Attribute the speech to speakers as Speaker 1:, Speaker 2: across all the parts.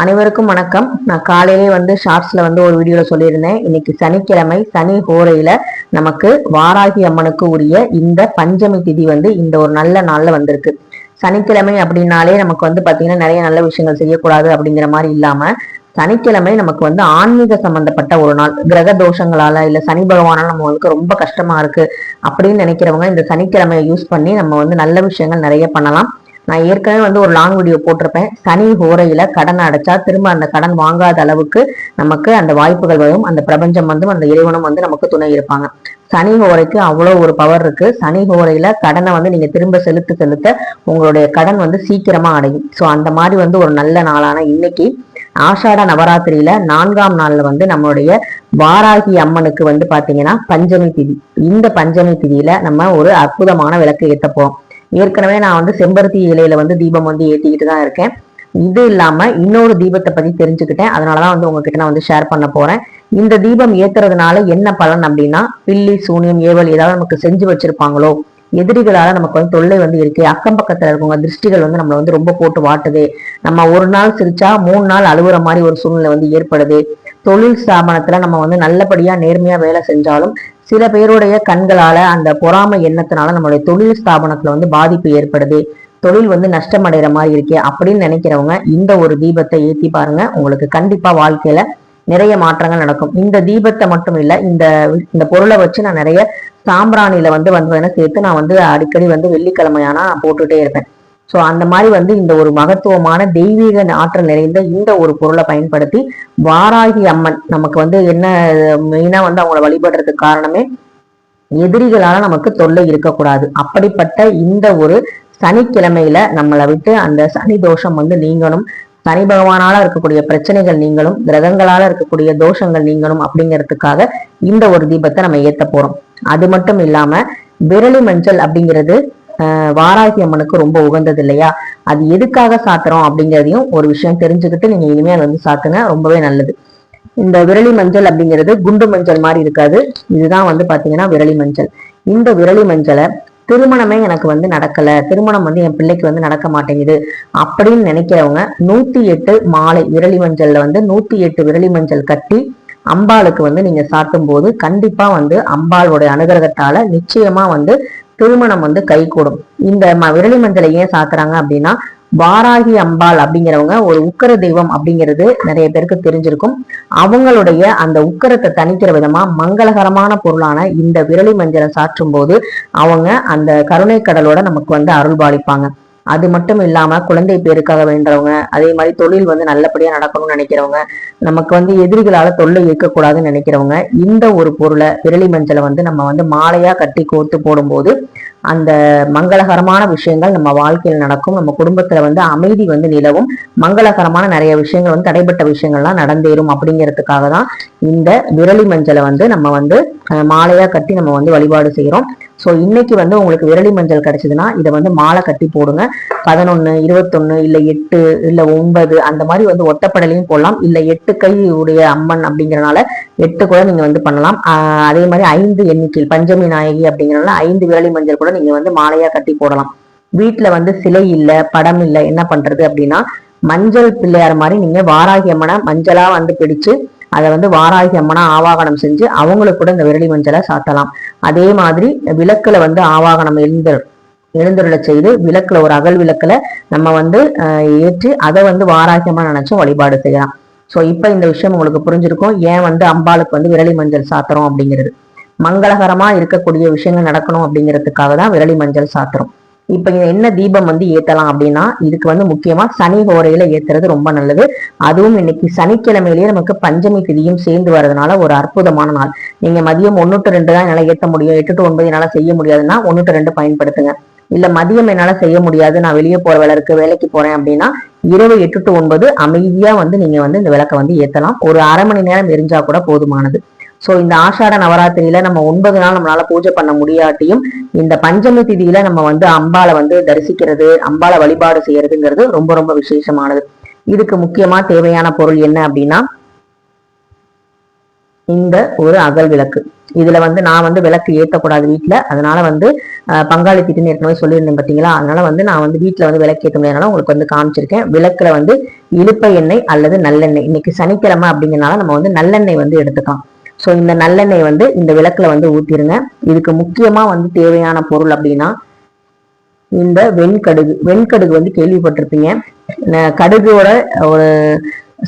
Speaker 1: அனைவருக்கும் வணக்கம். நான் காலையிலே ஷார்ட்ஸ்ல ஒரு வீடியோல சொல்லியிருந்தேன். இன்னைக்கு சனிக்கிழமை, சனி ஹோரையில நமக்கு வாராகி அம்மனுக்கு உரிய இந்த பஞ்சமி திதி இந்த ஒரு நல்ல நாள்ல வந்திருக்கு. சனிக்கிழமை அப்படின்னாலே நமக்கு பாத்தீங்கன்னா நிறைய நல்ல விஷயங்கள் செய்யக்கூடாது அப்படிங்கிற மாதிரி இல்லாம, சனிக்கிழமை நமக்கு ஆன்மீக சம்பந்தப்பட்ட ஒரு நாள். கிரக தோஷங்களால இல்ல சனி பகவானால நம்ம ரொம்ப கஷ்டமா இருக்கு அப்படின்னு நினைக்கிறவங்க இந்த சனிக்கிழமையை யூஸ் பண்ணி நம்ம நல்ல விஷயங்கள் நிறைய பண்ணலாம். நான் ஏற்கனவே ஒரு லாங் வீடியோ போட்டிருப்பேன். சனி ஹோரையில கடன் அடைச்சா திரும்ப அந்த கடன் வாங்காத அளவுக்கு நமக்கு அந்த வாய்ப்புகள் வரும். அந்த பிரபஞ்சம் அந்த இறைவனும் நமக்கு துணை இருப்பாங்க. சனி ஹோரைக்கு அவ்வளவு ஒரு பவர் இருக்கு. சனி ஹோரையில கடனை நீங்க திரும்ப செலுத்த செலுத்த உங்களுடைய கடன் சீக்கிரமா அடையும். ஸோ அந்த மாதிரி ஒரு நல்ல நாளான இன்னைக்கு ஆஷாட நவராத்திரியில 4ஆம் நாள்ல நம்மளுடைய வாராகி அம்மனுக்கு பாத்தீங்கன்னா பஞ்சமி திதி. இந்த பஞ்சமி திதியில நம்ம ஒரு அற்புதமான விளக்கு ஏத்த போறோம். ஏற்கனவே நான் செம்பருத்தி இலையில தீபம் ஏத்திக்கிட்டு தான் இருக்கேன். இது இல்லாம இன்னொரு தீபத்தை பத்தி தெரிஞ்சுக்கிட்டேன். அதனாலதான் உங்ககிட்ட நான் ஷேர் பண்ண போறேன். இந்த தீபம் ஏத்துறதுனால என்ன பலன் அப்படின்னா, பில்லி சூனியம் ஏவல் ஏதாவது நமக்கு செஞ்சு வச்சிருப்பாங்களோ, எதிரிகளால நமக்கு தொல்லை இருக்கு, அக்கம் பக்கத்துல இருக்கவங்க திருஷ்டிகள் நம்மள ரொம்ப போட்டு வாட்டுது, நம்ம ஒரு நாள் சிரிச்சா 3 நாள் அழுகுற மாதிரி ஒரு சூழ்நிலை ஏற்படுது, தொழில் ஸ்தாபனத்துல நம்ம நல்லபடியா நேர்மையா வேலை செஞ்சாலும் சில பேருடைய கண்களால அந்த பொறாமை எண்ணத்தினால நம்மளுடைய தொழில் ஸ்தாபனத்துல பாதிப்பு ஏற்படுது, தொழில் நஷ்டம் அடைகிற மாதிரி இருக்கே அப்படின்னு நினைக்கிறவங்க இந்த ஒரு தீபத்தை ஏத்தி பாருங்க. உங்களுக்கு கண்டிப்பா வாழ்க்கையில நிறைய மாற்றங்கள் நடக்கும். இந்த தீபத்தை மட்டும் இல்ல, இந்த பொருளை வச்சு நான் நிறைய சாம்பிராணியில சேர்த்து நான் அடிக்கடி வெள்ளிக்கிழமையானா போட்டுட்டே இருப்பேன். ஸோ அந்த மாதிரி இந்த ஒரு மகத்துவமான தெய்வீக ஆற்றல் நிறைந்த இந்த ஒரு பொருளை பயன்படுத்தி வாராகி அம்மன் நமக்கு என்ன மெயினா அவங்கள வழிபடுறதுக்கு காரணமே எதிரிகளால நமக்கு தொல்லை இருக்கக்கூடாது. அப்படிப்பட்ட இந்த ஒரு சனிக்கிழமையில நம்மளை விட்டு அந்த சனி தோஷம் நீங்கணும், சனி பகவானால இருக்கக்கூடிய பிரச்சனைகள் நீங்களும், கிரகங்களால இருக்கக்கூடிய தோஷங்கள் நீங்களும் அப்படிங்கிறதுக்காக இந்த ஒரு தீபத்தை நம்ம ஏத்த போறோம். அது மட்டும் இல்லாம விரலி மஞ்சள் அப்படிங்கிறது வாராகி அம்மனுக்கு ரொம்ப உகந்தது இல்லையா? அது எதுக்காக சாத்துறோம் அப்படிங்கிறதையும் ஒரு விஷயம் தெரிஞ்சுக்கிட்டு நீங்க இனிமேல் சாத்துங்க, ரொம்பவே நல்லது. இந்த விரலி மஞ்சள் அப்படிங்கிறது குண்டு மஞ்சள் மாதிரி இருக்காது. இதுதான் பாத்தீங்கன்னா விரலி மஞ்சள். இந்த விரலி மஞ்சளை திருமணமே எனக்கு நடக்கல, திருமணம் என் பிள்ளைக்கு நடக்க மாட்டேங்குது அப்படின்னு நினைக்கிறவங்க 108 மாலை விரலி மஞ்சள்ல 108 விரலி மஞ்சள் கட்டி அம்பாளுக்கு நீங்க சாட்டும் போது கண்டிப்பா அம்பாளுடைய அனுகிரகத்தால நிச்சயமா திருமணம் கைகூடும். இந்த விரலி மஞ்சளை ஏன் சாத்துறாங்க அப்படின்னா, வாராகி அம்பாள் அப்படிங்கிறவங்க ஒரு உக்கர தெய்வம் அப்படிங்கிறது நிறைய பேருக்கு தெரிஞ்சிருக்கும். அவங்களுடைய அந்த உக்கரத்தை தணிக்கிற விதமா மங்களகரமான பொருளான இந்த விரலி மஞ்சளை சாற்றும் போது அவங்க அந்த கருணை கடலோட நமக்கு அருள்பாலிப்பாங்க. அது மட்டும் இல்லாம குழந்தை பேருக்காக வேண்டவங்க, அதே மாதிரி தொழில் நல்லபடியா நடக்கணும்னு நினைக்கிறவங்க, நமக்கு எதிரிகளால தொல்லை இருக்கக்கூடாதுன்னு நினைக்கிறவங்க இந்த ஒரு பொருளை விரலி மஞ்சளை நம்ம மாலையா கட்டி கோர்த்து போடும்போது அந்த மங்களகரமான விஷயங்கள் நம்ம வாழ்க்கையில் நடக்கும். நம்ம குடும்பத்துல அமைதி நிலவும், மங்களகரமான நிறைய விஷயங்கள் தடைப்பட்ட விஷயங்கள்லாம் நடந்தேறும் அப்படிங்கிறதுக்காக தான் இந்த விரலி மஞ்சளை நம்ம மாலையா கட்டி நம்ம வழிபாடு செய்யறோம். ஸோ இன்னைக்கு உங்களுக்கு விரலி மஞ்சள் கிடைச்சதுன்னா இதை மாலை கட்டி போடுங்க. 11, 21 இல்ல 8 இல்ல 9 அந்த மாதிரி ஒத்தப்படலையும் போடலாம். இல்ல 8 கை உடைய அம்மன் அப்படிங்கறனால 8 கூட நீங்க பண்ணலாம். அதே மாதிரி 5 எண்ணிக்கை பஞ்சமி நாயகி அப்படிங்கறனால 5 விரலி மஞ்சள் கூட நீங்க மாலையா கட்டி போடலாம். வீட்டுல சிலை இல்ல, படம் இல்ல, என்ன பண்றது அப்படின்னா மஞ்சள் பிள்ளையார் மாதிரி நீங்க வாராகி அம்மனை மஞ்சளா பிடிச்சு அதை வாராகி அம்மனா ஆவாகனம் செஞ்சு அவங்களுக்கு கூட இந்த விரலி மஞ்சளை சாத்தலாம். அதே மாதிரி விளக்குல ஆவாகனம் எழுந்துருள செய்து விளக்குல ஒரு அகல் விளக்குல நம்ம ஏற்றி அதை வாராகி அம்மன் நினைச்சும் வழிபாடு செய்யலாம். சோ இப்ப இந்த விஷயம் உங்களுக்கு புரிஞ்சிருக்கும், ஏன் அம்பாளுக்கு விரலி மஞ்சள் சாத்துறோம் அப்படிங்கிறது. மங்களகரமா இருக்கக்கூடிய விஷயங்கள் நடக்கணும் அப்படிங்கிறதுக்காக தான் விரலி மஞ்சள் சாத்துறோம். இப்ப என்ன தீபம் ஏத்தலாம் அப்படின்னா, இதுக்கு முக்கியமா சனி ஹோரையில ஏத்துறது ரொம்ப நல்லது. அதுவும் இன்னைக்கு சனிக்கிழமையிலேயே நமக்கு பஞ்சமி திதியும் சேர்ந்து வர்றதுனால ஒரு அற்புதமான நாள். நீங்க மதியம் 1 to 2 தான் என்னால ஏத்த முடியும், 8 to 9 என்னால செய்ய முடியாதுன்னா 1 to 2 பயன்படுத்துங்க. இல்ல மதியம் என்னால செய்ய முடியாது, நான் வெளியே போற வேலை இருக்கு, வேலைக்கு போறேன் அப்படின்னா இரவு 8 to 9 அமைதியா நீங்க இந்த விளக்க ஏத்தலாம். ஒரு அரை மணி நேரம் எரிஞ்சா கூட போதுமானது. சோ இந்த ஆஷாட நவராத்திரியில நம்ம 9 நாள் நம்மளால பூஜை பண்ண முடியாட்டியும் இந்த பஞ்சமி திதியில நம்ம அம்பாளை தரிசிக்கிறது, அம்பாளை வழிபாடு செய்யறதுங்கிறது ரொம்ப ரொம்ப விசேஷமானது. இதுக்கு முக்கியமா தேவையான பொருள் என்ன அப்படின்னா, இந்த ஒரு அகல் விளக்கு. இதுல வந்து நான் வந்து விளக்கு ஏற்றக்கூடாது வீட்டுல, அதனால வந்து பங்காளி திட்டுன்னு ஏற்கனவே சொல்லியிருந்தேன் பார்த்தீங்களா, அதனால வந்து நான் வந்து வீட்டுல வந்து விளக்கு ஏற்ற முடியாதனால உங்களுக்கு வந்து காமிச்சிருக்கேன். விளக்குல வந்து இலுப்பை எண்ணெய் அல்லது நல்லெண்ணெய், இன்னைக்கு சனிக்கிழமை அப்படிங்கிறனால நம்ம வந்து நல்லெண்ணெய் வந்து எடுத்துக்கலாம். ஸோ இந்த நல்லெண்ணெய் வந்து இந்த விளக்குல வந்து ஊத்திருங்க. இதுக்கு முக்கியமா வந்து தேவையான பொருள் அப்படின்னா இந்த வெண்கடுகு. வெண்கடுகு வந்து கேள்விப்பட்டிருப்பீங்க, கடுகோட ஒரு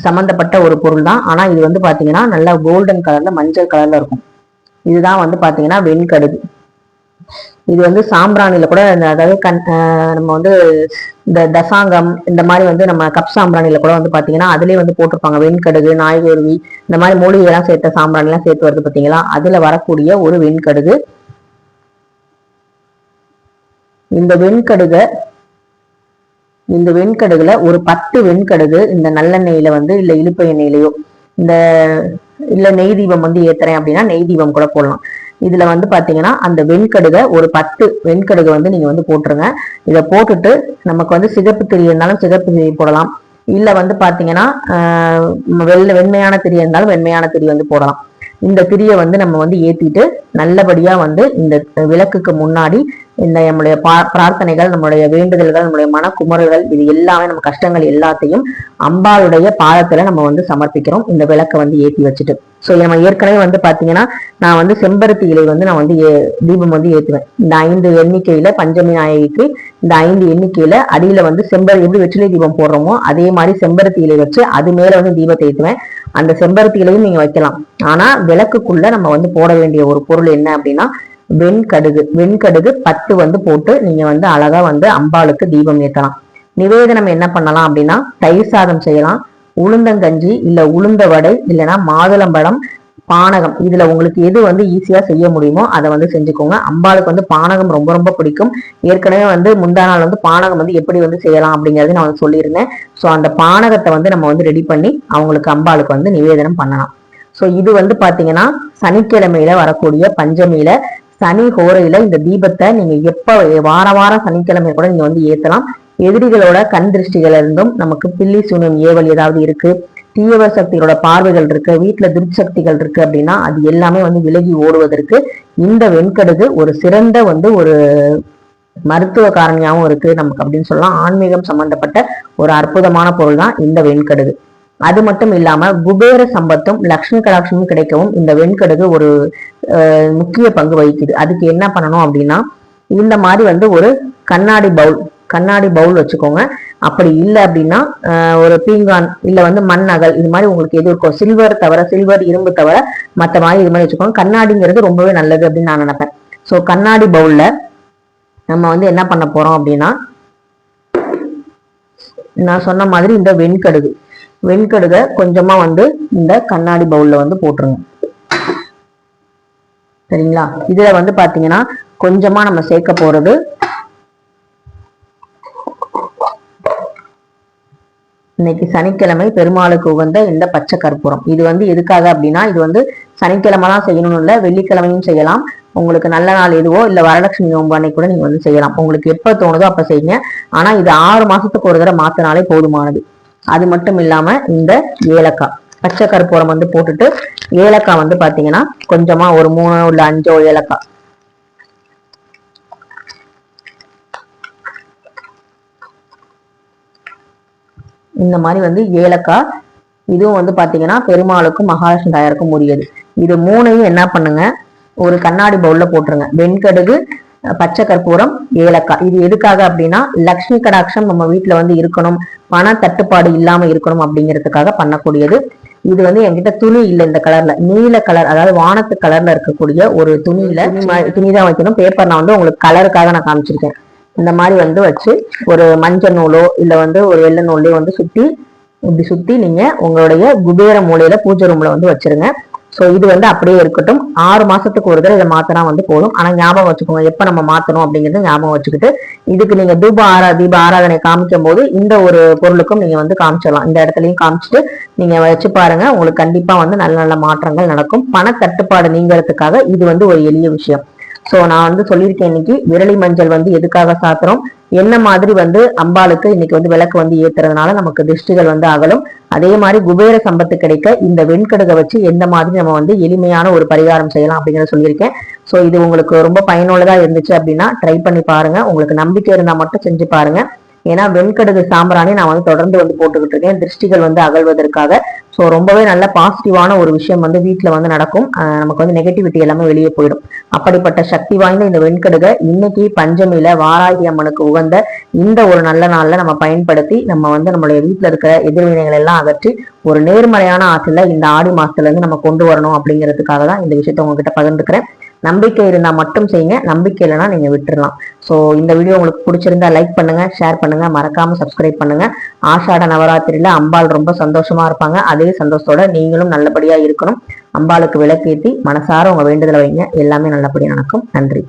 Speaker 1: சம்பந்தப்பட்ட ஒரு பொருள் தான். ஆனா இது வந்து பாத்தீங்கன்னா நல்லா கோல்டன் கலர்ல மஞ்சள் கலர்ல இருக்கும். இதுதான் வந்து பாத்தீங்கன்னா வெண்கடுகு. இது வந்து சாம்பிராணில கூட அதாவது நம்ம வந்து இந்த தசாங்கம் இந்த மாதிரி வந்து நம்ம கப் சாம்பிராணில கூட வந்து பாத்தீங்கன்னா அதுலயே வந்து போட்டிருப்பாங்க வெண்கடுகு, நாய்வேர்வி, இந்த மாதிரி மூலிகை எல்லாம் சேர்த்த சாம்பிராணி எல்லாம் சேர்த்து வருது பாத்தீங்களா, அதுல வரக்கூடிய ஒரு வெண்கடுகு. இந்த வெண்கடுகுல ஒரு 10 வெண்கடுகு இந்த நல்லெண்ணெயில வந்து இல்ல இழுப்பை எண்ணெயிலையோ இல்ல நெய் தீபம் வந்து ஏத்துறேன் அப்படின்னா நெய் தீபம் கூட போடலாம். இதுல வந்து பாத்தீங்கன்னா அந்த வெண்கடுகை ஒரு 10 வெண்கடுகை வந்து நீங்க வந்து போட்டுருங்க. இதை போட்டுட்டு நமக்கு வந்து சிகப்பு திரி இருந்தாலும் சிகப்பு திரி போடலாம், இல்ல வந்து பாத்தீங்கன்னா வெண்மையான திரி இருந்தாலும் வெண்மையான திரி வந்து போடலாம். இந்த திரியை வந்து நம்ம வந்து ஏத்திட்டு நல்லபடியா வந்து இந்த விளக்குக்கு முன்னாடி இந்த நம்மளுடைய பிரார்த்தனைகள், நம்மளுடைய வேண்டுதல்கள், நம்மளுடைய மனக்குமுறல்கள், இது எல்லாமே நம்ம கஷ்டங்கள் எல்லாத்தையும் அம்பாளுடைய பாதத்துல நம்ம வந்து சமர்ப்பிக்கிறோம் இந்த விளக்கை வந்து ஏற்றி வச்சுட்டு. ஸோ நம்ம ஏற்கனவே வந்து பாத்தீங்கன்னா நான் வந்து செம்பருத்தி இலை வந்து நான் வந்து தீபம் வந்து ஏற்றுவேன். இந்த 5 எண்ணிக்கையில பஞ்சமி நாயகிக்கு இந்த 5 எண்ணிக்கையில அடியில வந்து எப்படி வெற்றிலை தீபம் போடுறோமோ அதே மாதிரி செம்பருத்தி இலை வச்சு அது மேல வந்து தீபத்தை ஏற்றுவேன். அந்த செம்பருத்தி இலையும் நீங்க வைக்கலாம். ஆனா விளக்குக்குள்ள நம்ம வந்து போட வேண்டிய ஒரு பொருள் என்ன அப்படின்னா வெண்கடுகு 10 வந்து போட்டு நீங்க வந்து அழகா வந்து அம்பாளுக்கு தீபம் ஏற்றலாம். நிவேதனம் என்ன பண்ணலாம் அப்படின்னா தயிர் சாதம் செய்யலாம், உளுந்தங்கஞ்சி இல்ல உளுந்த வடை இல்லைன்னா மாதுளம்பழம், பானகம், இதுல உங்களுக்கு எது வந்து ஈஸியா செய்ய முடியுமோ அதை வந்து செஞ்சுக்கோங்க. அம்பாளுக்கு வந்து பானகம் ரொம்ப ரொம்ப பிடிக்கும். ஏற்கனவே வந்து முந்தா நாள் வந்து பானகம் வந்து எப்படி வந்து செய்யலாம் அப்படிங்கறது நான் வந்து சொல்லியிருந்தேன். ஸோ அந்த பானகத்தை வந்து நம்ம வந்து ரெடி பண்ணி அவங்களுக்கு அம்பாளுக்கு வந்து நிவேதனம் பண்ணலாம். ஸோ இது வந்து பாத்தீங்கன்னா சனிக்கிழமையில வரக்கூடிய பஞ்சமியில சனி ஹோரையில இந்த தீபத்தை நீங்க எப்ப வாரம் சனிக்கிழமை கூட நீங்க வந்து ஏத்தலாம். எதிரிகளோட கண் திருஷ்டிகள் இருந்தும் நமக்கு பில்லி சூனியம் ஏவல் ஏதாவது இருக்கு, தீயவர் சக்திகளோட பார்வைகள் இருக்கு, வீட்டுல துர்ச்சக்திகள் இருக்கு அப்படின்னா அது எல்லாமே வந்து விலகி ஓடுவதற்கு இந்த வெண்கடுகு ஒரு சிறந்த வந்து ஒரு மருத்துவ காரணியாகவும் இருக்கு நமக்கு அப்படின்னு சொல்லலாம். ஆன்மீகம் சம்பந்தப்பட்ட ஒரு அற்புதமான பொருள் தான் இந்த வெண்கடுகு. அது மட்டும் இல்லாம குபேர சம்பத்தும் லக்ஷ்மி கடாட்சமும் கிடைக்கவும் இந்த வெண்கடுகு ஒரு முக்கிய பங்கு வகிக்குது. அதுக்கு என்ன பண்ணணும் அப்படின்னா இந்த மாதிரி வந்து ஒரு கண்ணாடி பவுல் வச்சுக்கோங்க. அப்படி இல்லை அப்படின்னா ஒரு பீங்கான் இல்ல வந்து மண் அகல், இது மாதிரி உங்களுக்கு எது இருக்கும், சில்வர் இரும்பு தவிர மற்ற மாதிரி இது மாதிரி வச்சுக்கோங்க. கண்ணாடிங்கிறது ரொம்பவே நல்லது அப்படின்னு நான் நினைப்பேன். ஸோ கண்ணாடி பவுல்ல நம்ம வந்து என்ன பண்ண போறோம் அப்படின்னா நான் சொன்ன மாதிரி இந்த வெண்கடுகை கொஞ்சமா வந்து இந்த கண்ணாடி பவுல்ல வந்து போட்டுருங்க. சரிங்களா? இதுல வந்து பாத்தீங்கன்னா கொஞ்சமா நம்ம சேர்க்க போறது இன்னைக்கு சனிக்கிழமை பெருமாளுக்கு உகந்த இந்த பச்சை கற்பூரம். இது வந்து எதுக்காக அப்படின்னா இது வந்து சனிக்கிழமை தான் செய்யணும்னு இல்லை, வெள்ளிக்கிழமையும் செய்யலாம். உங்களுக்கு நல்ல நாள் எதுவோ இல்ல வரலட்சுமி நோன்பு அன்னைக்கு கூட நீங்க வந்து செய்யலாம். உங்களுக்கு எப்ப தோணுதோ அப்ப செய்யுங்க. ஆனா இது 6 மாசத்துக்கு ஒரு தடவை மாத்தினாலே போதுமானது. அது மட்டும் இல்லாம இந்த ஏலக்காய், பச்சை கற்பூரம் வந்து போட்டுட்டு ஏலக்காய் வந்து பாத்தீங்கன்னா கொஞ்சமா ஒரு 3 இல்ல 5 ஏலக்காய், இந்த மாதிரி வந்து ஏலக்காய், இதுவும் வந்து பாத்தீங்கன்னா பெருமாளுக்கும் மகாலட்சுமி தாயாருக்கும் உரியது. இது 3ஐயும் என்ன பண்ணுங்க, ஒரு கண்ணாடி பவுல்ல போட்டுருங்க. வெண்கடுகு, பச்சை கற்பூரம், ஏலக்காய். இது எதுக்காக அப்படின்னா லக்ஷ்மி கடாட்சம் நம்ம வீட்டுல வந்து இருக்கணும், பண தட்டுப்பாடு இல்லாம இருக்கணும் அப்படிங்கிறதுக்காக பண்ணக்கூடியது. இது வந்து என்கிட்ட துணி இல்லை இந்த கலர்ல, நீல கலர் அதாவது வானத்து கலர்ல இருக்கக்கூடிய ஒரு துணிதான் வைக்கணும். பேப்பர் நான் வந்து உங்களுக்கு கலருக்காக நான் காமிச்சிருக்கேன். இந்த மாதிரி வந்து வச்சு ஒரு மஞ்சள் நூலோ இல்ல வந்து ஒரு வெள்ளை நூலையோ வந்து இப்படி சுத்தி நீங்க உங்களுடைய குபேர மூலையில பூஜை ரூம்ல வந்து வச்சிருங்க. ஸோ இது வந்து அப்படியே இருக்கட்டும். 6 மாசத்துக்கு ஒரு தடவை இதை மாத்தினா வந்து போதும். ஆனா ஞாபகம் வச்சுக்கோங்க எப்ப நம்ம மாத்தணும் அப்படிங்கறது ஞாபகம் வச்சுக்கிட்டு இதுக்கு நீங்க தீப ஆராதனை காமிக்கும் போது இந்த ஒரு பொருளுக்கும் நீங்க வந்து காமிச்சிடலாம். இந்த இடத்துலயும் காமிச்சிட்டு நீங்க வச்சு பாருங்க, உங்களுக்கு கண்டிப்பா வந்து நல்ல நல்ல மாற்றங்கள் நடக்கும். பண தட்டுப்பாடு நீங்கிறதுக்காக இது வந்து ஒரு எளிய விஷயம். சோ நான் வந்து சொல்லியிருக்கேன் இன்னைக்கு விரலி மஞ்சள் வந்து எதுக்காக சாத்துறோம், என்ன மாதிரி வந்து அம்பாளுக்கு இன்னைக்கு வந்து விளக்கு வந்து ஏத்துறதுனால நமக்கு திருஷ்டிகள் வந்து அகலும், அதே மாதிரி குபேர சம்பத்து கிடைக்க இந்த வெண்கடுகை வச்சு எந்த மாதிரி நம்ம வந்து எளிமையான ஒரு பரிகாரம் செய்யலாம் அப்படிங்கிறத சொல்லியிருக்கேன். ஸோ இது உங்களுக்கு ரொம்ப பயனுள்ளதா இருந்துச்சு அப்படின்னா ட்ரை பண்ணி பாருங்க. உங்களுக்கு நம்பிக்கை இருந்தா மட்டும் செஞ்சு பாருங்க. ஏன்னா வெண்கடுகு சாம்பிராணி நான் வந்து தொடர்ந்து வந்து போட்டுக்கிட்டு இருக்கேன் திருஷ்டிகள் வந்து அகழ்வதற்காக. ஸோ ரொம்பவே நல்ல பாசிட்டிவான ஒரு விஷயம் வந்து வீட்டில் வந்து நடக்கும். நமக்கு வந்து நெகட்டிவிட்டி எல்லாமே வெளியே போயிடும். அப்படிப்பட்ட சக்தி வாய்ந்த இந்த வெண்கடுகை இன்னைக்கு பஞ்சமியில வாராகி அம்மனுக்கு உகந்த இந்த ஒரு நல்ல நாள்ல நம்ம பயன்படுத்தி நம்ம வந்து நம்மளுடைய வீட்டில் இருக்கிற எதிர்வினைகள் எல்லாம் அகற்றி ஒரு நேர்மறையான ஆற்றல இந்த ஆடி மாசத்துல இருந்து நம்ம கொண்டு வரணும் அப்படிங்கிறதுக்காக தான் இந்த விஷயத்த உங்ககிட்ட பகிர்ந்துக்கிறேன். நம்பிக்கை இருந்தா மட்டும் செய்யுங்க, நம்பிக்கை இல்லைன்னா நீங்க விட்டுறலாம். ஸோ இந்த வீடியோ உங்களுக்கு பிடிச்சிருந்தா லைக் பண்ணுங்க, ஷேர் பண்ணுங்க, மறக்காம சப்ஸ்கிரைப் பண்ணுங்க. ஆஷாட நவராத்திரியில அம்பாள் ரொம்ப சந்தோஷமா இருப்பாங்க. அதே சந்தோஷத்தோட நீங்களும் நல்லபடியா இருக்கணும். அம்பாளுக்கு விளக்கேற்றி மனசார உங்க வேண்டுதலை வைங்க. எல்லாமே நல்லபடியா நடக்கும். நன்றி.